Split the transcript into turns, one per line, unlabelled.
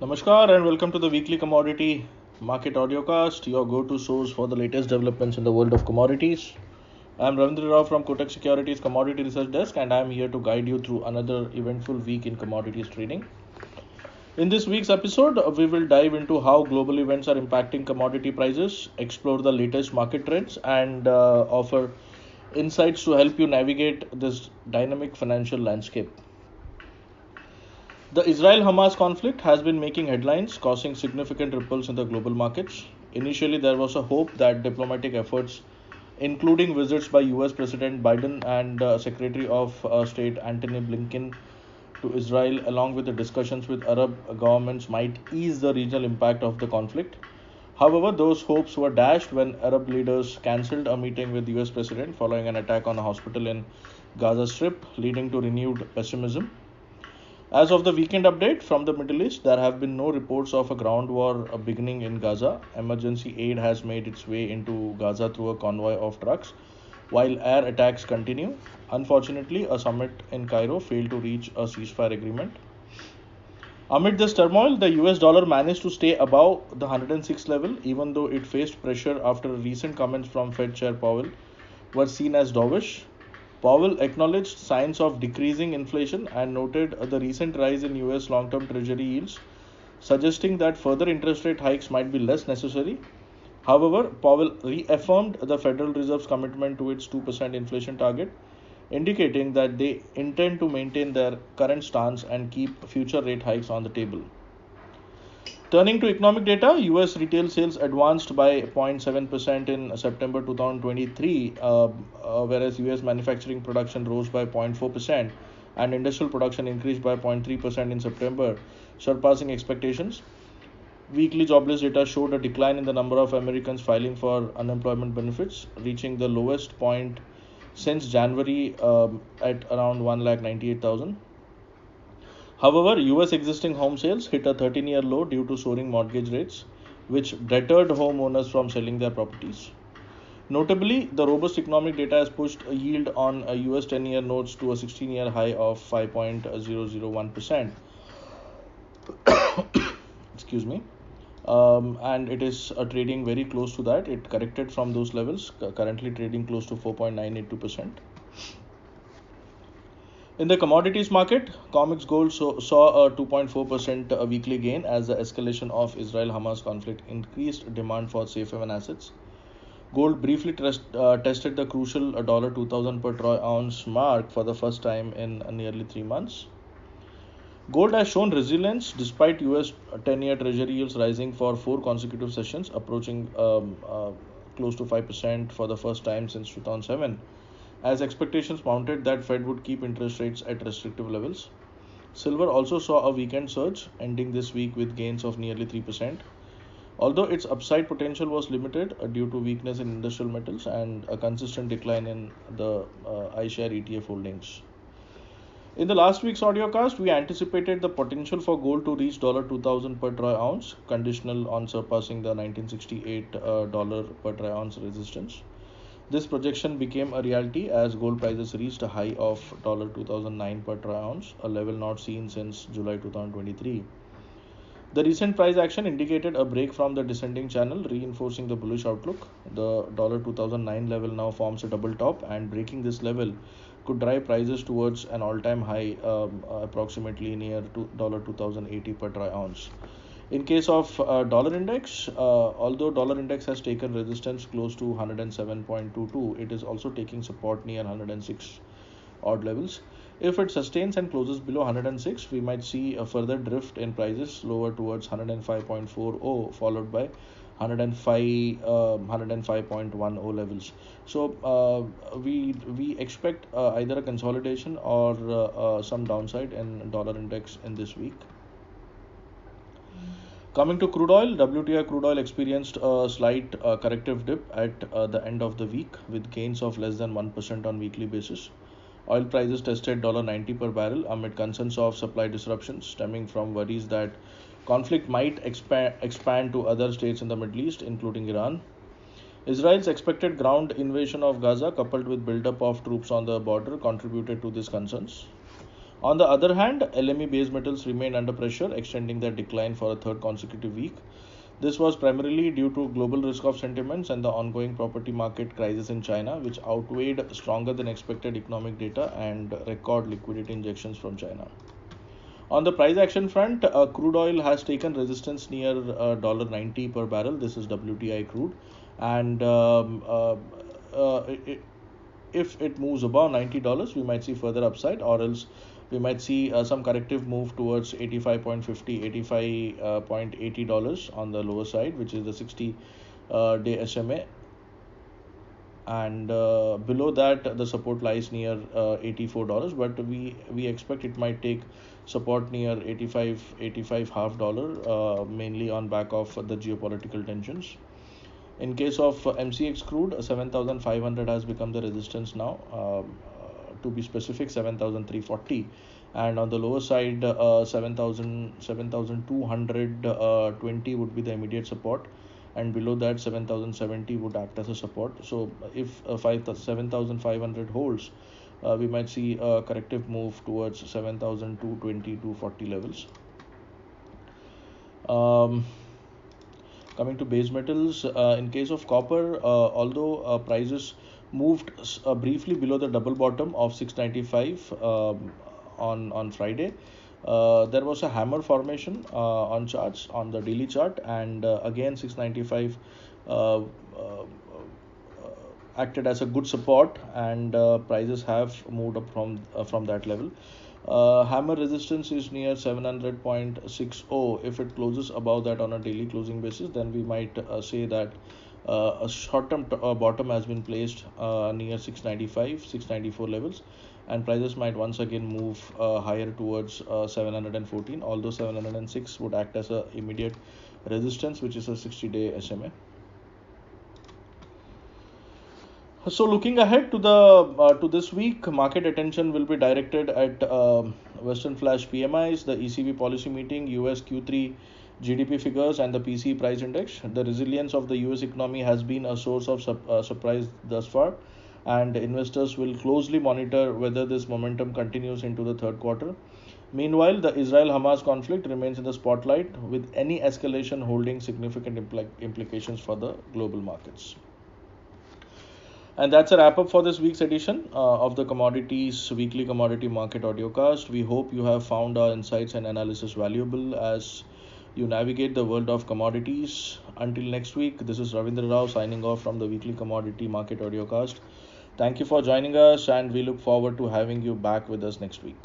Namaskar and welcome to the weekly commodity market audiocast, your go-to source for the latest developments in the world of commodities. I am Ravindra Rao from Kotak Securities Commodity Research Desk and I am here to guide you through another eventful week in commodities trading. In this week's episode, we will dive into how global events are impacting commodity prices, explore the latest market trends, and offer insights to help you navigate this dynamic financial landscape. The Israel-Hamas conflict has been making headlines, causing significant ripples in the global markets. Initially, there was a hope that diplomatic efforts, including visits by US President Biden and Secretary of State Antony Blinken to Israel, along with the discussions with Arab governments, might ease the regional impact of the conflict. However, those hopes were dashed when Arab leaders cancelled a meeting with US President following an attack on a hospital in Gaza Strip, leading to renewed pessimism. As of the weekend update from the Middle East, there have been no reports of a ground war beginning in Gaza. Emergency aid has made its way into Gaza through a convoy of trucks, while air attacks continue. Unfortunately, a summit in Cairo failed to reach a ceasefire agreement. Amid this turmoil, the US dollar managed to stay above the 106 level, even though it faced pressure after recent comments from Fed Chair Powell were seen as dovish. Powell acknowledged signs of decreasing inflation and noted the recent rise in US long term treasury yields, suggesting that further interest rate hikes might be less necessary. However, Powell reaffirmed the Federal Reserve's commitment to its 2% inflation target, indicating that they intend to maintain their current stance and keep future rate hikes on the table. Turning to economic data, US retail sales advanced by 0.7% in September 2023, whereas US manufacturing production rose by 0.4% and industrial production increased by 0.3% in September, surpassing expectations. Weekly jobless data showed a decline in the number of Americans filing for unemployment benefits, reaching the lowest point since January at around 198,000. However, US existing home sales hit a 13-year low due to soaring mortgage rates, which deterred homeowners from selling their properties. Notably, the robust economic data has pushed a yield on US 10-year notes to a 16-year high of 5.001%. Excuse me. And it is trading very close to that. It corrected from those levels, currently trading close to 4.982%. In the commodities market, COMEX Gold saw a 2.4% weekly gain as the escalation of Israel-Hamas conflict increased demand for safe haven assets. Gold briefly tested the crucial $2,000 per troy ounce mark for the first time in nearly 3 months. Gold has shown resilience despite US 10-year treasury yields rising for 4 consecutive sessions, approaching close to 5% for the first time since 2007. As expectations mounted that Fed would keep interest rates at restrictive levels. Silver also saw a weekend surge, ending this week with gains of nearly 3%. Although its upside potential was limited due to weakness in industrial metals and a consistent decline in the iShare ETF holdings. In the last week's audiocast, we anticipated the potential for gold to reach $2,000 per troy ounce, conditional on surpassing the 1968 per troy ounce resistance. This projection became a reality as gold prices reached a high of $2009 per troy ounce, a level not seen since July 2023. The recent price action indicated a break from the descending channel, reinforcing the bullish outlook. The $2009 level now forms a double top, and breaking this level could drive prices towards an all-time high, approximately near $2080 per troy ounce. In case of dollar index, although dollar index has taken resistance close to 107.22, it is also taking support near 106 odd levels. If it sustains and closes below 106, we might see a further drift in prices lower towards 105.40, followed by 105.10 levels. So we expect either a consolidation or some downside in dollar index in this week. Coming to crude oil, WTI crude oil experienced a slight corrective dip at the end of the week with gains of less than 1% on weekly basis. Oil prices tested $90 per barrel amid concerns of supply disruptions stemming from worries that conflict might expand to other states in the Middle East, including Iran. Israel's expected ground invasion of Gaza, coupled with buildup of troops on the border, contributed to these concerns. On the other hand, LME base metals remained under pressure, extending their decline for a third consecutive week. This was primarily due to global risk off sentiments and the ongoing property market crisis in China, which outweighed stronger than expected economic data and record liquidity injections from China. On the price action front, crude oil has taken resistance near $90 per barrel. This is WTI crude, and if it moves above $90, we might see further upside, or else we might see some corrective move towards 85.50, $85.80 on the lower side, which is the 60-day SMA. And below that, the support lies near $84, but we expect it might take support near 85 half dollar, mainly on back of the geopolitical tensions. In case of MCX crude, 7,500 has become the resistance now. To be specific, 7,340, and on the lower side, 7,220 would be the immediate support, and below that 7,070 would act as a support. So if 7,500 holds, we might see a corrective move towards 7,220 to 40 levels. Coming to base metals, in case of copper, although prices moved briefly below the double bottom of 695 on Friday, there was a hammer formation on charts on the daily chart, and again 695 acted as a good support, and prices have moved up from that level. Hammer resistance is near 700.60. If it closes above that on a daily closing basis, then we might say that a short-term bottom has been placed near 695, 694 levels, and prices might once again move higher towards 714, although 706 would act as a immediate resistance, which is a 60-day SMA. So looking ahead to to this week, market attention will be directed at Western Flash PMIs, the ECB policy meeting, US Q3 GDP figures, and the PCE price index. The resilience of the US economy has been a source of surprise thus far, and investors will closely monitor whether this momentum continues into the third quarter. Meanwhile, the Israel-Hamas conflict remains in the spotlight, with any escalation holding significant implications for the global markets. And that's a wrap up for this week's edition of the Commodities Weekly Commodity Market Audiocast. We hope you have found our insights and analysis valuable as you navigate the world of commodities. Until next week, this is Ravindra Rao signing off from the Weekly Commodity Market Audiocast. Thank you for joining us, and we look forward to having you back with us next week.